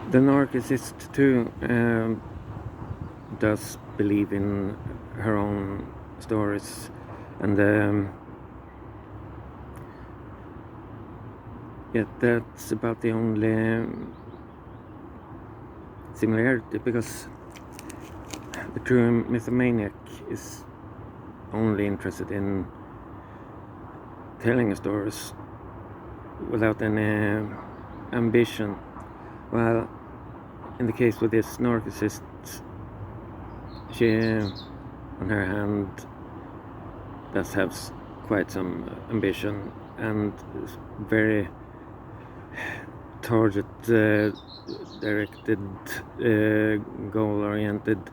The narcissist too does believe in her own stories, and yeah, that's about the only similarity, because the true mythomaniac is only interested in telling stories without any ambition, while in the case with this narcissist, she on her hand does have quite some ambition and is very target directed, goal oriented.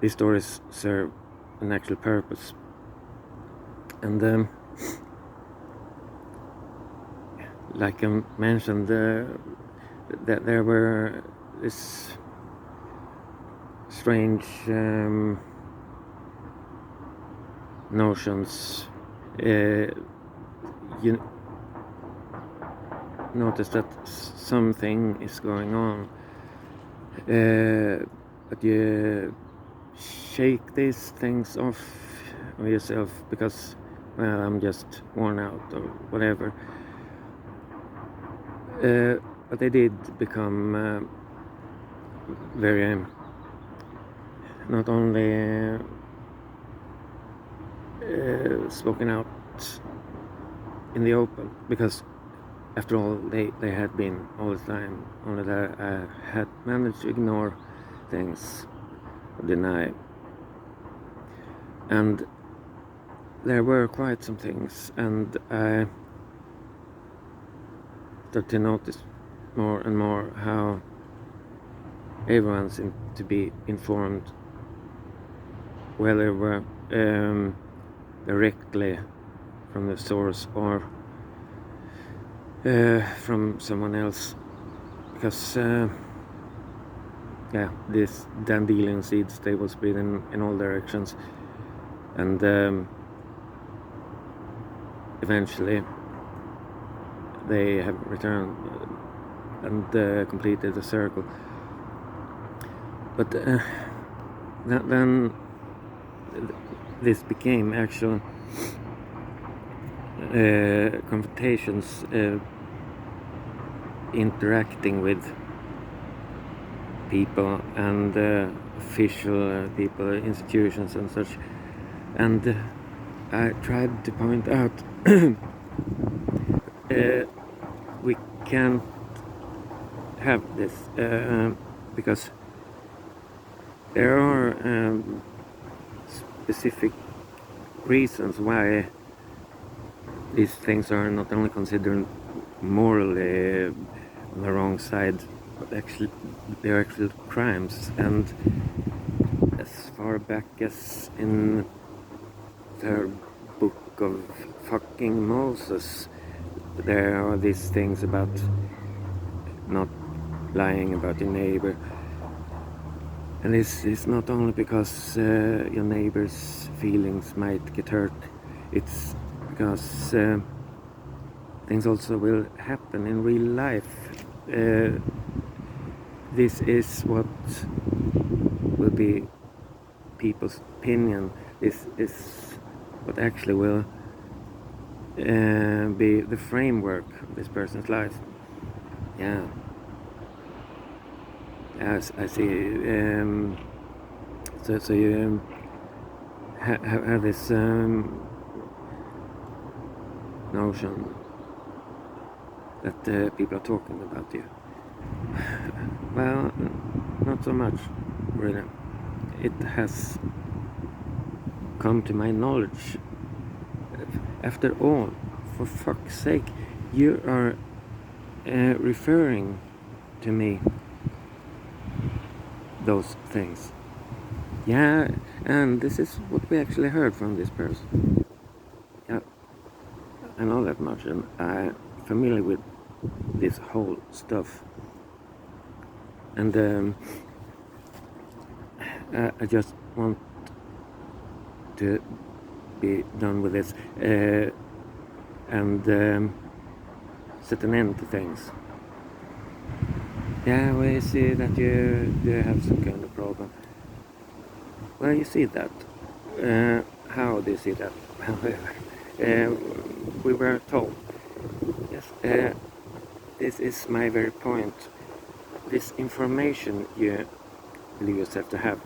These stories serve an actual purpose, and like I mentioned, that there were this strange notions. You notice that something is going on, but you shake these things off of yourself because, well, I'm just worn out or whatever. But they did become very not only spoken out in the open, because after all they had been all the time, only that I had managed to ignore things or deny. And there were quite some things, and I started to notice more and more how everyone seemed to be informed, whether directly from the source or from someone else, because yeah, these dandelion seeds, they will spread in all directions, and eventually they have returned and completed the circle. But then this became actual confrontations, interacting with people and official people, institutions and such. And I tried to point out we can't have this because there are specific reasons why these things are not only considered morally on the wrong side, but actually they're actual crimes. And as far back as in the book of fucking Moses, there are these things about not lying about your neighbor. And this is not only because your neighbor's feelings might get hurt, it's because things also will happen in real life. This is what will be people's opinion. This is what actually will be the framework of this person's life. Yeah. As I see, so you have this notion that people are talking about you. Well, not so much, really. It has come to my knowledge. After all, for fuck's sake, you are referring to me those things. Yeah, and this is what we actually heard from this person. Yeah, I know that much, and I'm familiar with this whole stuff. And I just want to be done with this and set an end to things. Yeah, we see that you have some kind of problem. Well, you see that. How do you see that? We were told. Yes, this is my very point. This information you yourself to have.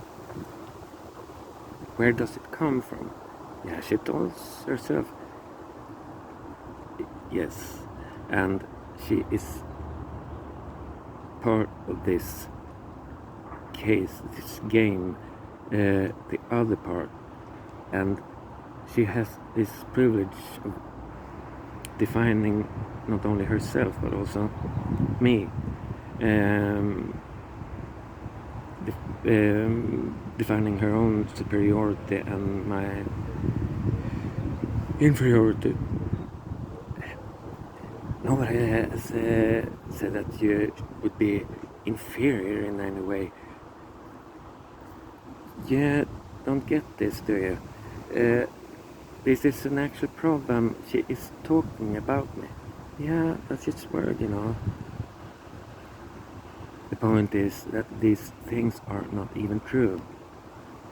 Where does it come from? Yeah, she told herself. Yes, and she is part of this case, this game, the other part, and she has this privilege of defining not only herself but also me, defining her own superiority and my inferiority. Nobody has said that you would be inferior in any way. You don't get this, do you? This is an actual problem. She is talking about me. Yeah, that's its word, you know. The point is that these things are not even true.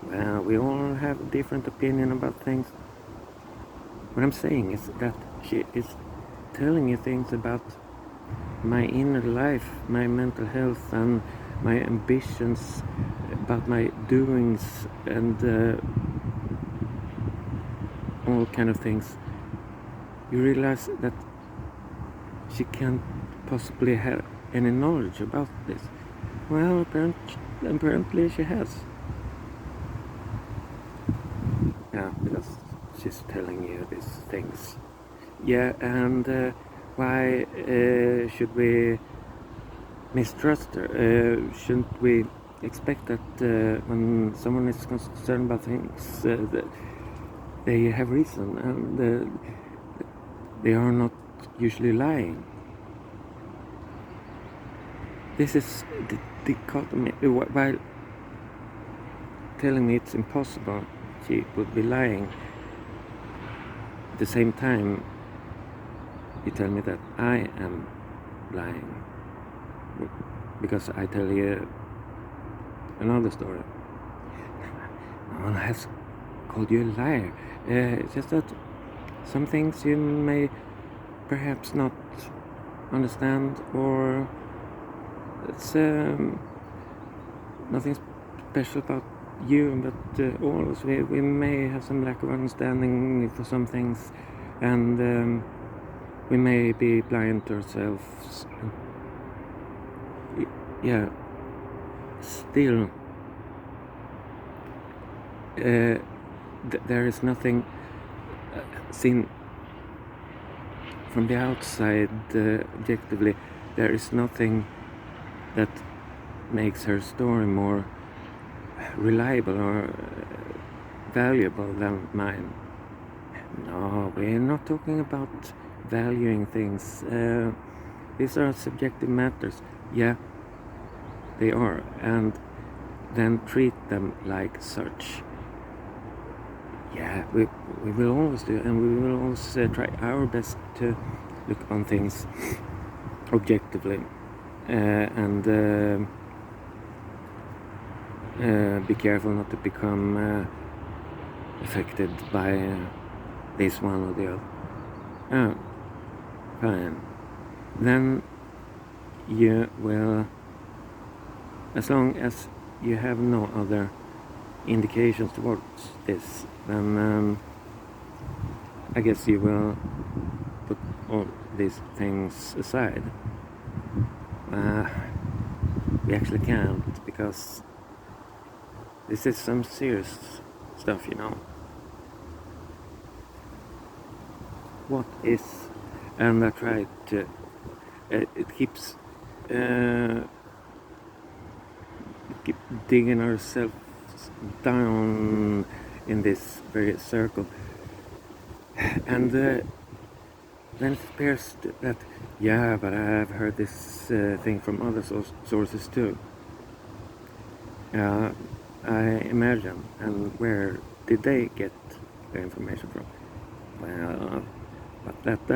Well, we all have a different opinion about things. What I'm saying is that she is telling you things about my inner life, my mental health, and my ambitions, about my doings, and all kind of things. You realize that she can't possibly have any knowledge about this. Well, apparently she has. Yeah, because she's telling you these things. Yeah, and why should we mistrust her? Shouldn't we expect that when someone is concerned about things, that they have reason, and they are not usually lying? This is the dichotomy. While telling me it's impossible, she would be lying. At the same time, you tell me that I am lying because I tell you another story. No one has called you a liar. It's just that some things you may perhaps not understand, or it's nothing special about you, but always we may have some lack of understanding for some things, and we may be blind to ourselves. Yeah, still there is nothing seen from the outside objectively. There is nothing that makes her story more reliable or valuable than mine. No, we're not talking about valuing things. These are subjective matters. Yeah, they are, and then treat them like such. Yeah, we will always do, and we will always try our best to look on things objectively, and be careful not to become affected by this one or the other. Oh, fine. Then you will, as long as you have no other indications towards this, then I guess you will put all these things aside. We actually can't, because this is some serious stuff, you know. What is, and I try to, it keeps keep digging ourselves down in this very circle, and then it appears that, yeah, but I've heard this thing from other sources too. I imagine. And where did they get their information from? Well, but that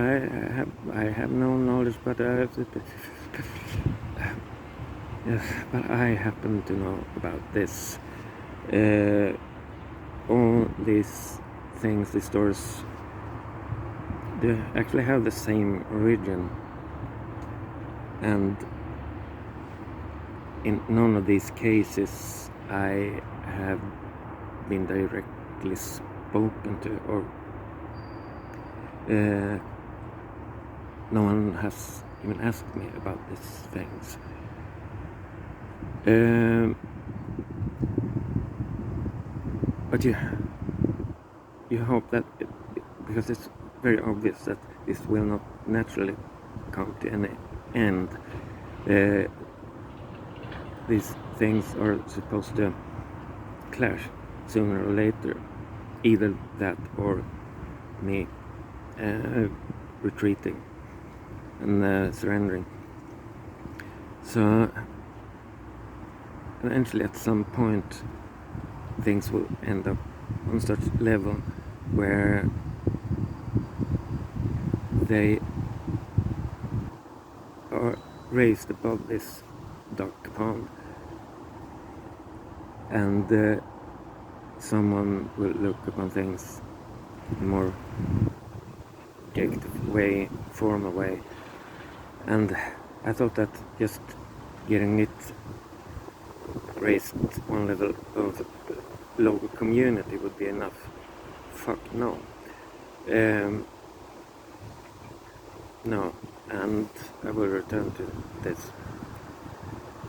I have no knowledge, but Yes, but I happen to know about this. All these things, these stories, they actually have the same origin, and in none of these cases I have been directly spoken to, or no one has even asked me about these things. But you hope that because it's very obvious that this will not naturally come to any end. These things are supposed to clash sooner or later, either that or me retreating and surrendering. So eventually at some point things will end up on such level where they are raised above this dark pond, and someone will look upon things in a more objective way, formal way. And I thought that just getting it raised one level of the local community would be enough. Fuck no. No, and I will return to this.